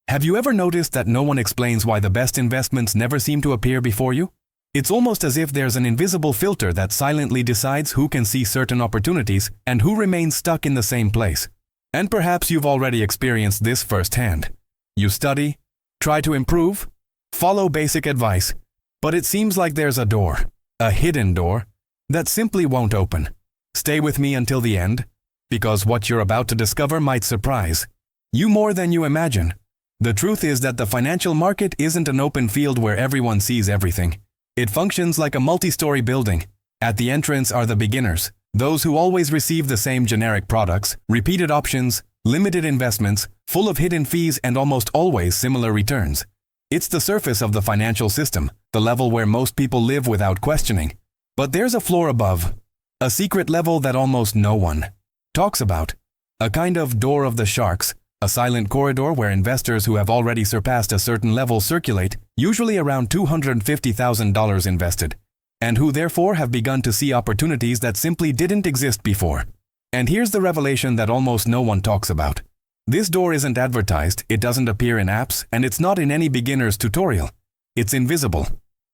Have you ever noticed that no one explains why the best investments never seem to appear before you? It's almost as if there's an invisible filter that silently decides who can see certain opportunities and who remains stuck in the same place. And perhaps you've already experienced this firsthand. You study, try to improve, follow basic advice, but it seems like there's a door, a hidden door, that simply won't open. Stay with me until the end, because what you're about to discover might surprise you more than you imagine. The truth is that the financial market isn't an open field where everyone sees everything. It functions like a multi-story building. At the entrance are the beginners, those who always receive the same generic products, repeated options, limited investments, full of hidden fees and almost always similar returns. It's the surface of the financial system, the level where most people live without questioning. But there's a floor above, a secret level that almost no one talks about. A kind of door of the sharks, a silent corridor where investors who have already surpassed a certain level circulate, usually around $250,000 invested, and who therefore have begun to see opportunities that simply didn't exist before. And here's the revelation that almost no one talks about. This door isn't advertised, it doesn't appear in apps, and it's not in any beginner's tutorial. It's invisible.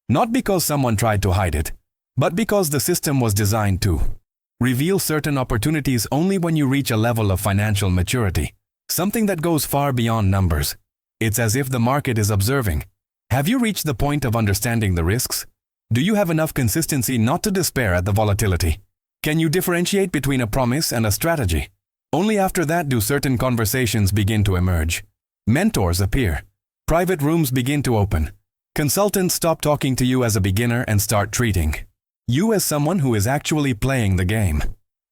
Not because someone tried to hide it, but because the system was designed to reveal certain opportunities only when you reach a level of financial maturity. Something that goes far beyond numbers. It's as if the market is observing. Have you reached the point of understanding the risks? Do you have enough consistency not to despair at the volatility? Can you differentiate between a promise and a strategy? Only after that do certain conversations begin to emerge. Mentors appear. Private rooms begin to open. Consultants stop talking to you as a beginner and start treating you as someone who is actually playing the game.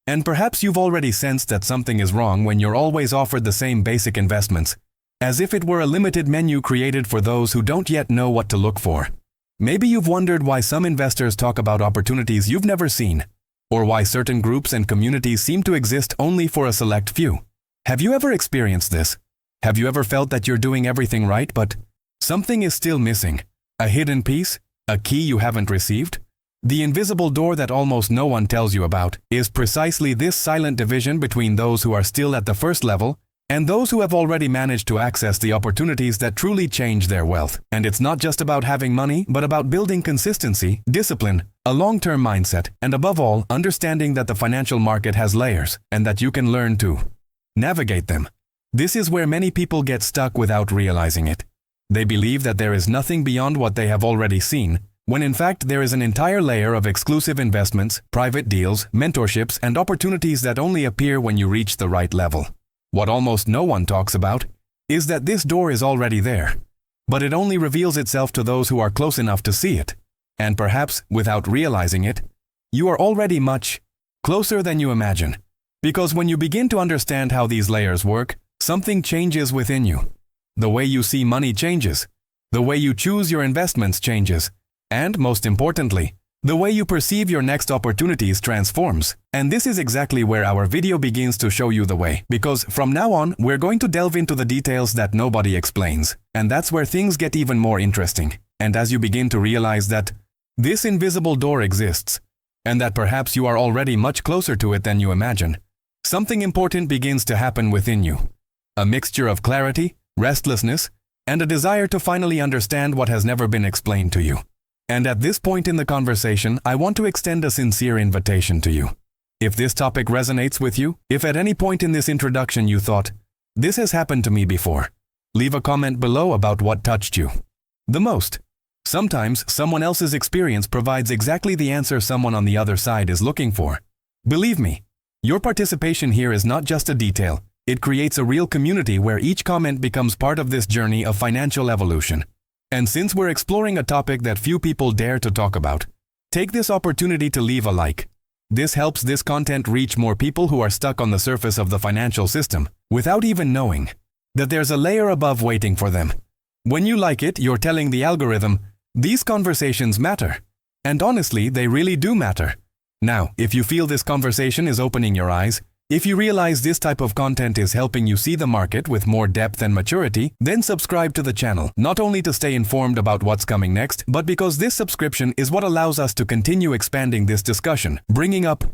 And perhaps you've already sensed that something is wrong when you're always offered the same basic investments, as if it were a limited menu created for those who don't yet know what to look for. Maybe you've wondered why some investors talk about opportunities you've never seen, or why certain groups and communities seem to exist only for a select few. Have you ever experienced this? Have you ever felt that you're doing everything right, but something is still missing? A hidden piece? A key you haven't received? The invisible door that almost no one tells you about is precisely this silent division between those who are still at the first level and those who have already managed to access the opportunities that truly change their wealth. And it's not just about having money, but about building consistency, discipline, a long-term mindset, and above all, understanding that the financial market has layers and that you can learn to navigate them. This is where many people get stuck without realizing it. They believe that there is nothing beyond what they have already seen, when in fact there is an entire layer of exclusive investments, private deals, mentorships, and opportunities that only appear when you reach the right level. What almost no one talks about is that this door is already there, but it only reveals itself to those who are close enough to see it. And perhaps, without realizing it, you are already much closer than you imagine. Because when you begin to understand how these layers work, something changes within you. The way you see money changes. The way you choose your investments changes. And, most importantly, the way you perceive your next opportunities transforms. And this is exactly where our video begins to show you the way. Because from now on, we're going to delve into the details that nobody explains. And that's where things get even more interesting. And as you begin to realize that this invisible door exists, and that perhaps you are already much closer to it than you imagine, something important begins to happen within you. A mixture of clarity, restlessness, and a desire to finally understand what has never been explained to you. And at this point in the conversation, I want to extend a sincere invitation to you. If this topic resonates with you, if at any point in this introduction you thought, "This has happened to me before," leave a comment below about what touched you the most. Sometimes someone else's experience provides exactly the answer someone on the other side is looking for. Believe me, your participation here is not just a detail. It creates a real community where each comment becomes part of this journey of financial evolution. And since we're exploring a topic that few people dare to talk about, take this opportunity to leave a like. This helps this content reach more people who are stuck on the surface of the financial system, without even knowing that there's a layer above waiting for them. When you like it, you're telling the algorithm, these conversations matter. And honestly, they really do matter. Now, if you feel this conversation is opening your eyes, if you realize this type of content is helping you see the market with more depth and maturity, then subscribe to the channel, not only to stay informed about what's coming next, but because this subscription is what allows us to continue expanding this discussion, bringing up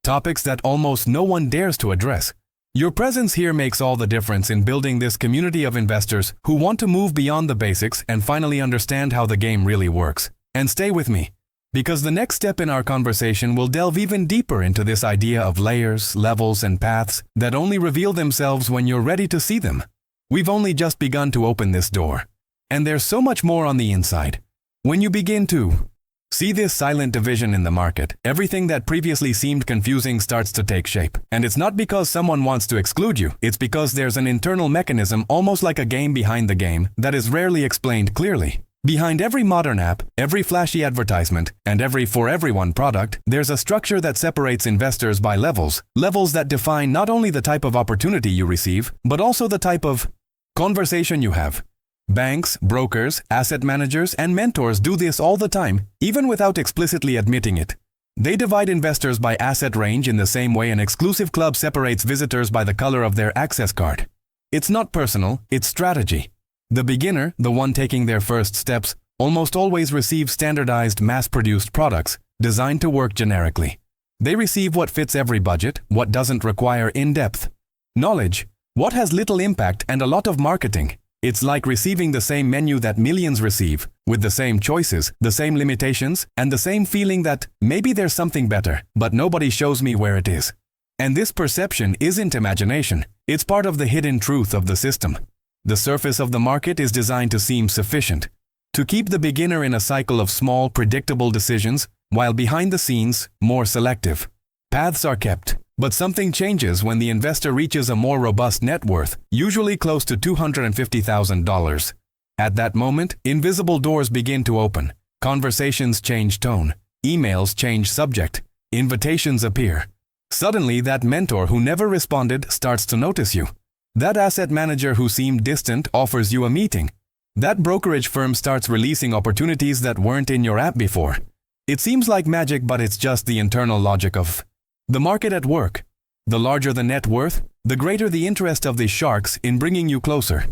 topics that almost no one dares to address. Your presence here makes all the difference in building this community of investors who want to move beyond the basics and finally understand how the game really works. And stay with me, because the next step in our conversation will delve even deeper into this idea of layers, levels, and paths that only reveal themselves when you're ready to see them. We've only just begun to open this door, and there's so much more on the inside. When you begin to see this silent division in the market, everything that previously seemed confusing starts to take shape. And it's not because someone wants to exclude you, it's because there's an internal mechanism, almost like a game behind the game, that is rarely explained clearly. Behind every modern app, every flashy advertisement, and every for everyone product, there's a structure that separates investors by levels that define not only the type of opportunity you receive, but also the type of conversation you have. Banks, brokers, asset managers, and mentors do this all the time, even without explicitly admitting it. They divide investors by asset range in the same way an exclusive club separates visitors by the color of their access card. It's not personal, it's strategy. The beginner, the one taking their first steps, almost always receives standardized, mass-produced products designed to work generically. They receive what fits every budget, what doesn't require in-depth knowledge, what has little impact and a lot of marketing. It's like receiving the same menu that millions receive, with the same choices, the same limitations, and the same feeling that maybe there's something better, but nobody shows me where it is. And this perception isn't imagination, it's part of the hidden truth of the system. The surface of the market is designed to seem sufficient, to keep the beginner in a cycle of small, predictable decisions, while behind the scenes, more selective paths are kept. But something changes when the investor reaches a more robust net worth, usually close to $250,000. At that moment, invisible doors begin to open. Conversations change tone. Emails change subject. Invitations appear. Suddenly, that mentor who never responded starts to notice you. That asset manager who seemed distant offers you a meeting. That brokerage firm starts releasing opportunities that weren't in your app before. It seems like magic, but it's just the internal logic of the market at work. The larger the net worth, the greater the interest of the sharks in bringing you closer.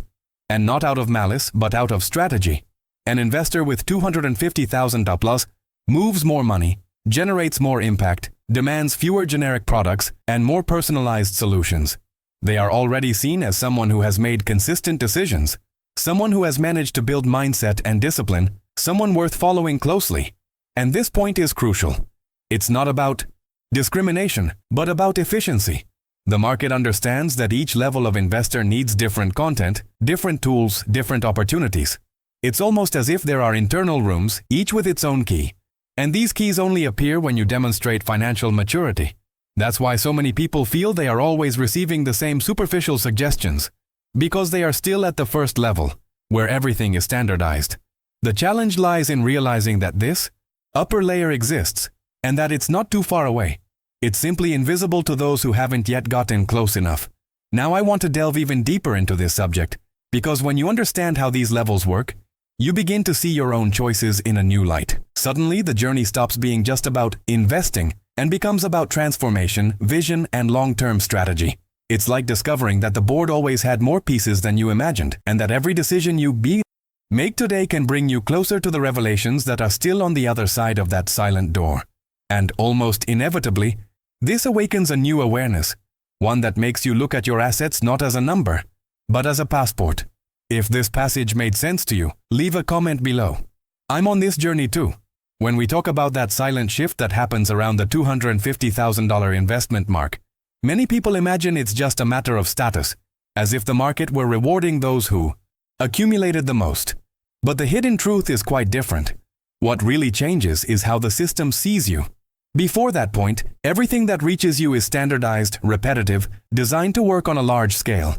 And not out of malice, but out of strategy. An investor with $250,000 moves more money, generates more impact, demands fewer generic products, and more personalized solutions. They are already seen as someone who has made consistent decisions, someone who has managed to build mindset and discipline, someone worth following closely. And this point is crucial. It's not about discrimination, but about efficiency. The market understands that each level of investor needs different content, different tools, different opportunities. It's almost as if there are internal rooms, each with its own key. And these keys only appear when you demonstrate financial maturity. That's why so many people feel they are always receiving the same superficial suggestions, because they are still at the first level, where everything is standardized. The challenge lies in realizing that this upper layer exists, and that it's not too far away. It's simply invisible to those who haven't yet gotten close enough. Now I want to delve even deeper into this subject, because when you understand how these levels work, you begin to see your own choices in a new light. Suddenly, the journey stops being just about investing and becomes about transformation, vision, and long-term strategy. It's like discovering that the board always had more pieces than you imagined, and that every decision you make today can bring you closer to the revelations that are still on the other side of that silent door. And almost inevitably, this awakens a new awareness, one that makes you look at your assets not as a number, but as a passport. If this passage made sense to you, leave a comment below. I'm on this journey too. When we talk about that silent shift that happens around the $250,000 investment mark, many people imagine it's just a matter of status, as if the market were rewarding those who accumulated the most. But the hidden truth is quite different. What really changes is how the system sees you. Before that point, everything that reaches you is standardized, repetitive, designed to work on a large scale.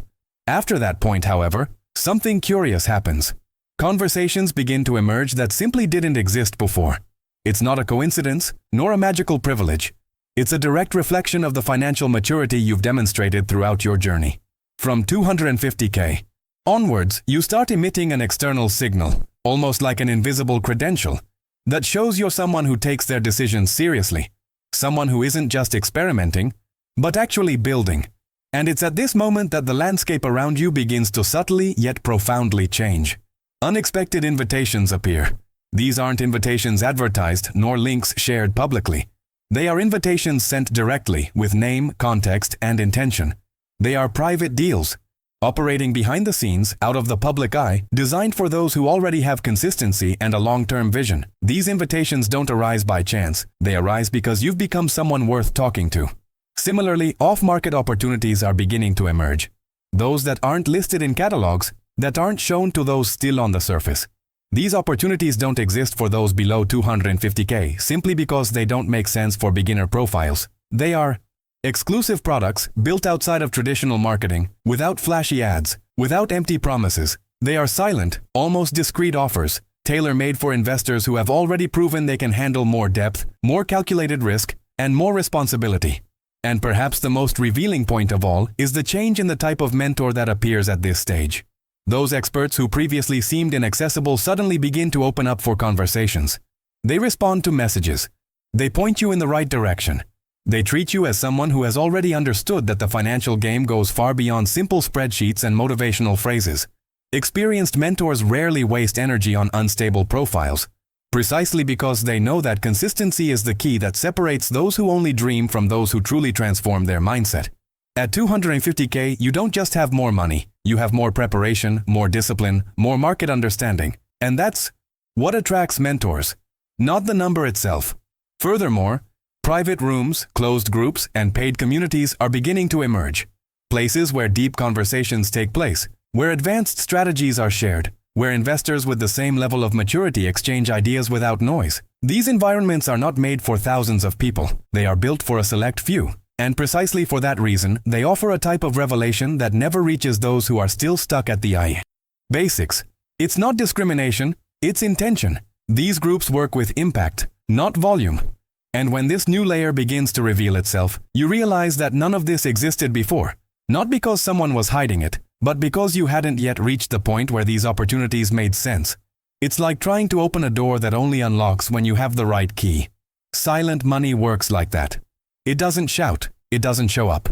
After that point, however, something curious happens. Conversations begin to emerge that simply didn't exist before. It's not a coincidence, nor a magical privilege. It's a direct reflection of the financial maturity you've demonstrated throughout your journey. From $250K onwards, you start emitting an external signal, almost like an invisible credential, that shows you're someone who takes their decisions seriously, someone who isn't just experimenting, but actually building. And it's at this moment that the landscape around you begins to subtly yet profoundly change. Unexpected invitations appear. These aren't invitations advertised nor links shared publicly. They are invitations sent directly with name, context, and intention. They are private deals, operating behind the scenes, out of the public eye, designed for those who already have consistency and a long-term vision. These invitations don't arise by chance. They arise because you've become someone worth talking to. Similarly, off-market opportunities are beginning to emerge. Those that aren't listed in catalogs, that aren't shown to those still on the surface. These opportunities don't exist for those below 250K simply because they don't make sense for beginner profiles. They are exclusive products built outside of traditional marketing, without flashy ads, without empty promises. They are silent, almost discreet offers, tailor-made for investors who have already proven they can handle more depth, more calculated risk, and more responsibility. And perhaps the most revealing point of all is the change in the type of mentor that appears at this stage. Those experts who previously seemed inaccessible suddenly begin to open up for conversations. They respond to messages. They point you in the right direction. They treat you as someone who has already understood that the financial game goes far beyond simple spreadsheets and motivational phrases. Experienced mentors rarely waste energy on unstable profiles, precisely because they know that consistency is the key that separates those who only dream from those who truly transform their mindset. At 250K, you don't just have more money, you have more preparation, more discipline, more market understanding. And that's what attracts mentors, not the number itself. Furthermore, private rooms, closed groups, and paid communities are beginning to emerge. Places where deep conversations take place, where advanced strategies are shared, where investors with the same level of maturity exchange ideas without noise. These environments are not made for thousands of people. They are built for a select few. And precisely for that reason, they offer a type of revelation that never reaches those who are still stuck at the basics. It's not discrimination, it's intention. These groups work with impact, not volume. And when this new layer begins to reveal itself, you realize that none of this existed before. Not because someone was hiding it, but because you hadn't yet reached the point where these opportunities made sense. It's like trying to open a door that only unlocks when you have the right key. Silent money works like that. It doesn't shout, it doesn't show up.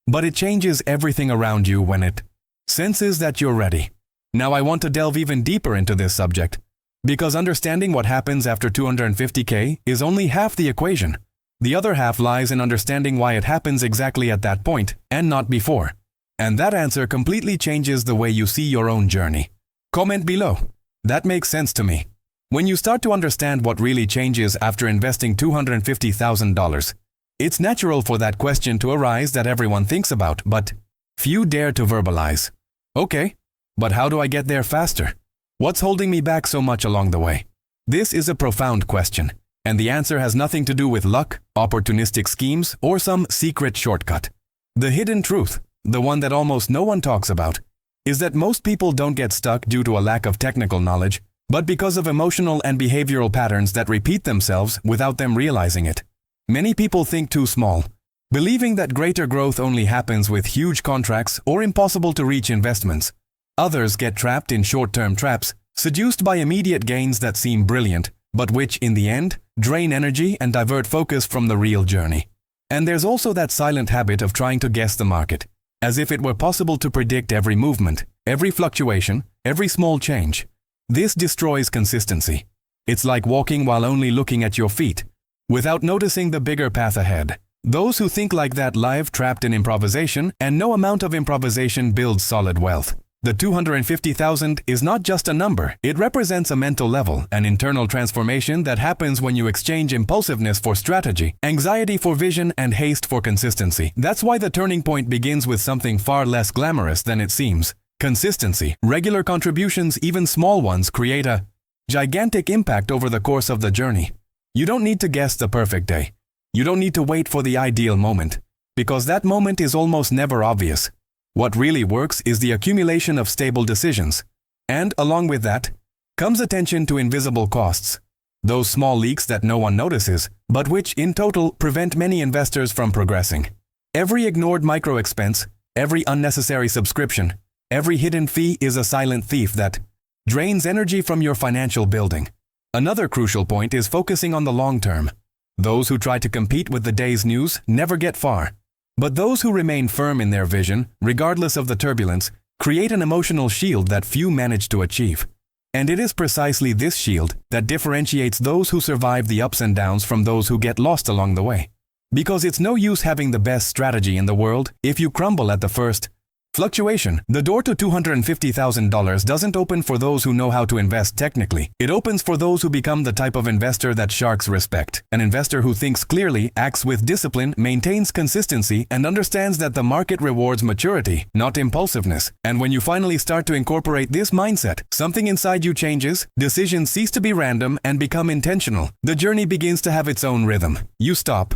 But it changes everything around you when it senses that you're ready. Now I want to delve even deeper into this subject, because understanding what happens after 250K is only half the equation. The other half lies in understanding why it happens exactly at that point, and not before. And that answer completely changes the way you see your own journey. Comment below. That makes sense to me. When you start to understand what really changes after investing $250,000, it's natural for that question to arise that everyone thinks about, but few dare to verbalize. Okay, but how do I get there faster? What's holding me back so much along the way? This is a profound question, and the answer has nothing to do with luck, opportunistic schemes, or some secret shortcut. The hidden truth, the one that almost no one talks about, is that most people don't get stuck due to a lack of technical knowledge, but because of emotional and behavioral patterns that repeat themselves without them realizing it. Many people think too small, believing that greater growth only happens with huge contracts or impossible to reach investments. Others get trapped in short-term traps, seduced by immediate gains that seem brilliant, but which, in the end, drain energy and divert focus from the real journey. And there's also that silent habit of trying to guess the market, as if it were possible to predict every movement, every fluctuation, every small change. This destroys consistency. It's like walking while only looking at your feet, without noticing the bigger path ahead. Those who think like that live trapped in improvisation, and no amount of improvisation builds solid wealth. The 250,000 is not just a number, it represents a mental level, an internal transformation that happens when you exchange impulsiveness for strategy, anxiety for vision, and haste for consistency. That's why the turning point begins with something far less glamorous than it seems. Consistency. Regular contributions, even small ones, create a gigantic impact over the course of the journey. You don't need to guess the perfect day. You don't need to wait for the ideal moment, because that moment is almost never obvious. What really works is the accumulation of stable decisions. And along with that, comes attention to invisible costs. Those small leaks that no one notices, but which in total prevent many investors from progressing. Every ignored micro expense, every unnecessary subscription, every hidden fee is a silent thief that drains energy from your financial building. Another crucial point is focusing on the long term. Those who try to compete with the day's news never get far. But those who remain firm in their vision, regardless of the turbulence, create an emotional shield that few manage to achieve. And it is precisely this shield that differentiates those who survive the ups and downs from those who get lost along the way. Because it's no use having the best strategy in the world if you crumble at the first fluctuation. The door to $250,000 doesn't open for those who know how to invest technically. It opens for those who become the type of investor that sharks respect. An investor who thinks clearly, acts with discipline, maintains consistency, and understands that the market rewards maturity, not impulsiveness. And when you finally start to incorporate this mindset, something inside you changes, decisions cease to be random and become intentional. The journey begins to have its own rhythm. You stop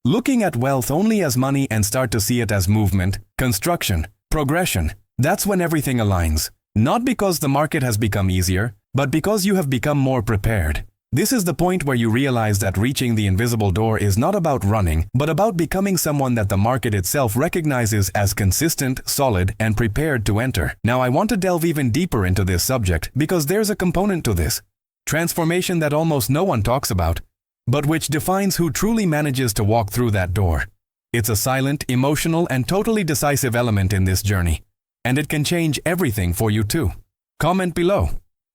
looking at wealth only as money and start to see it as movement, construction, progression. That's when everything aligns. Not because the market has become easier, but because you have become more prepared. This is the point where you realize that reaching the invisible door is not about running, but about becoming someone that the market itself recognizes as consistent, solid, and prepared to enter. Now I want to delve even deeper into this subject because there's a component to this transformation that almost no one talks about, but which defines who truly manages to walk through that door. It's a silent, emotional, and totally decisive element in this journey, and it can change everything for you too. Comment below.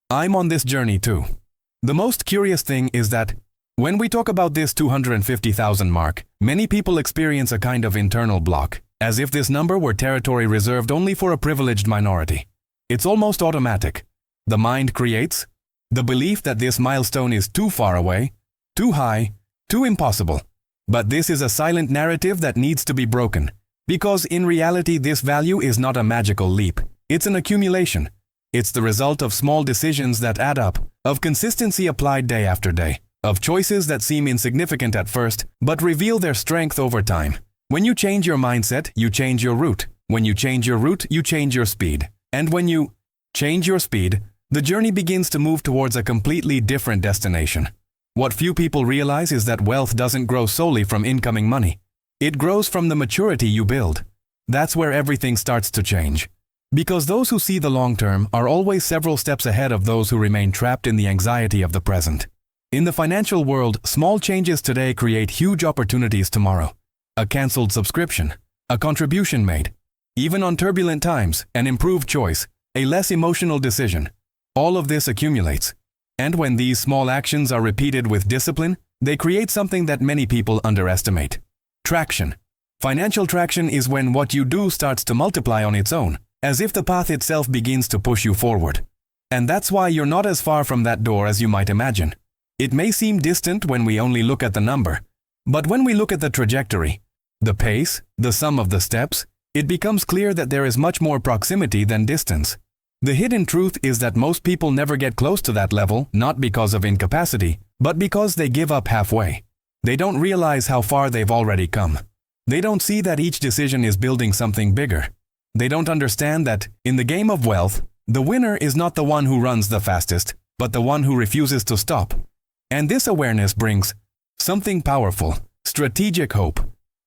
I'm on this journey too. The most curious thing is that when we talk about this 250,000 mark, many people experience a kind of internal block, as if this number were territory reserved only for a privileged minority. It's almost automatic. The mind creates the belief that this milestone is too far away, too high, too impossible. But this is a silent narrative that needs to be broken, because in reality this value is not a magical leap. It's an accumulation. It's the result of small decisions that add up, of consistency applied day after day, of choices that seem insignificant at first, but reveal their strength over time. When you change your mindset, you change your route. When you change your route, you change your speed. And when you change your speed, the journey begins to move towards a completely different destination. What few people realize is that wealth doesn't grow solely from incoming money. It grows from the maturity you build. That's where everything starts to change. Because those who see the long term are always several steps ahead of those who remain trapped in the anxiety of the present. In the financial world, small changes today create huge opportunities tomorrow. A cancelled subscription, a contribution made, even on turbulent times, an improved choice, a less emotional decision. All of this accumulates. And when these small actions are repeated with discipline, they create something that many people underestimate. Traction. Financial traction is when what you do starts to multiply on its own, as if the path itself begins to push you forward. And that's why you're not as far from that door as you might imagine. It may seem distant when we only look at the number, but when we look at the trajectory, the pace, the sum of the steps, it becomes clear that there is much more proximity than distance. The hidden truth is that most people never get close to that level, not because of incapacity, but because they give up halfway. They don't realize how far they've already come. They don't see that each decision is building something bigger. They don't understand that, in the game of wealth, the winner is not the one who runs the fastest, but the one who refuses to stop. And this awareness brings something powerful, strategic hope.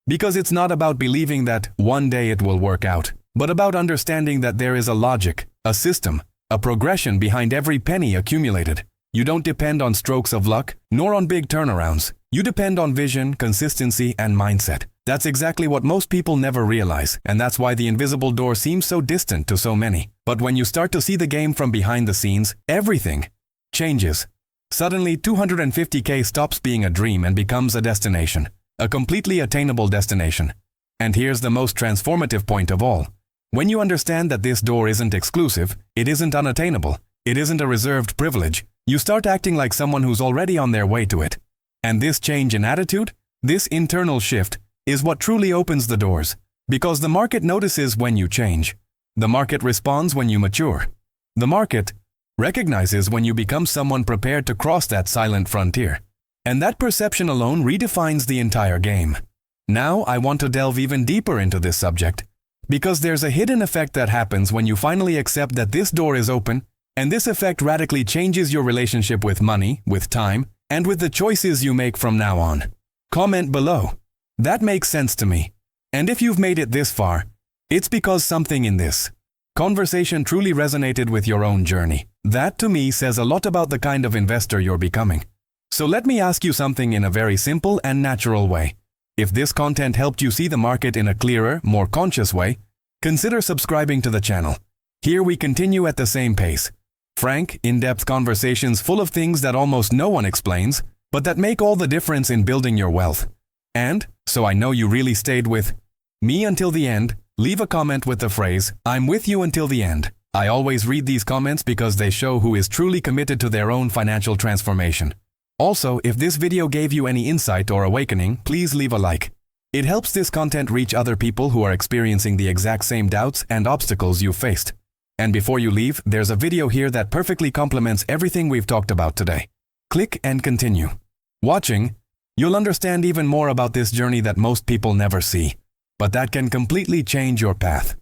Because it's not about believing that one day it will work out, but about understanding that there is a logic, a system, a progression behind every penny accumulated. You don't depend on strokes of luck, nor on big turnarounds. You depend on vision, consistency, and mindset. That's exactly what most people never realize, and that's why the invisible door seems so distant to so many. But when you start to see the game from behind the scenes, everything changes. Suddenly, 250K stops being a dream and becomes a destination, a completely attainable destination. And here's the most transformative point of all. When you understand that this door isn't exclusive, it isn't unattainable, it isn't a reserved privilege, you start acting like someone who's already on their way to it. And this change in attitude, this internal shift, is what truly opens the doors. Because the market notices when you change. The market responds when you mature. The market recognizes when you become someone prepared to cross that silent frontier. And that perception alone redefines the entire game. Now I want to delve even deeper into this subject. Because there's a hidden effect that happens when you finally accept that this door is open, and this effect radically changes your relationship with money, with time, and with the choices you make from now on. Comment below. That makes sense to me. And if you've made it this far, it's because something in this conversation truly resonated with your own journey. That to me says a lot about the kind of investor you're becoming. So let me ask you something in a very simple and natural way. If this content helped you see the market in a clearer, more conscious way, consider subscribing to the channel. Here we continue at the same pace. Frank, in-depth conversations full of things that almost no one explains, but that make all the difference in building your wealth. And So I know you really stayed with me until the end. Leave a comment with the phrase, "I'm with you until the end." I always read these comments because they show who is truly committed to their own financial transformation. Also, if this video gave you any insight or awakening, please leave a like. It helps this content reach other people who are experiencing the exact same doubts and obstacles you faced. And before you leave, there's a video here that perfectly complements everything we've talked about today. Click and continue watching. You'll understand even more about this journey that most people never see, but that can completely change your path.